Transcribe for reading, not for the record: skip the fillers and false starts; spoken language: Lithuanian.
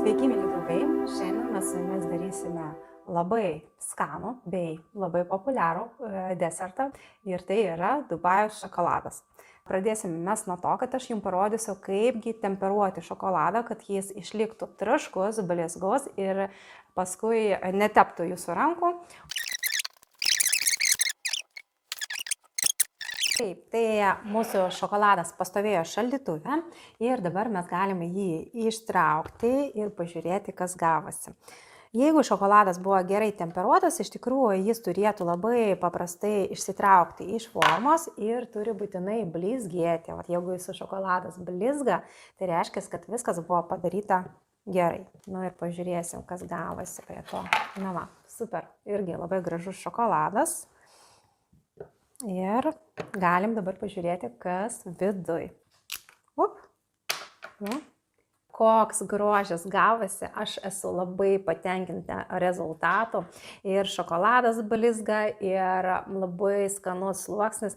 Sveiki, mėly draugai! Šiandien mes su jumis darysime labai skanų bei labai populiarų desertą ir tai yra Dubajaus šokoladas. Pradėsime mes nuo to, kad aš jums parodysiu, kaipgi temperuoti šokoladą, kad jis išliktų traškus, blizgus ir paskui neteptų jūsų rankų. Taip, tai mūsų šokoladas pastovėjo šaldytuve ir dabar mes galime jį ištraukti ir pažiūrėti, kas gavosi. Jeigu šokoladas buvo gerai temperuotas, iš tikrųjų jis turėtų labai paprastai išsitraukti iš formos ir turi būtinai blizgėti. Vat jeigu jūsų šokoladas blizga, tai reiškia, kad viskas buvo padaryta gerai. Nu ir pažiūrėsim, kas gavosi prie to. Na va, super, irgi labai gražus šokoladas. Ir galim dabar pažiūrėti, kas viduj. Koks grožis gavosi, aš esu labai patenkinta rezultatu. Ir šokoladas blizga, ir labai skanus sluoksnis.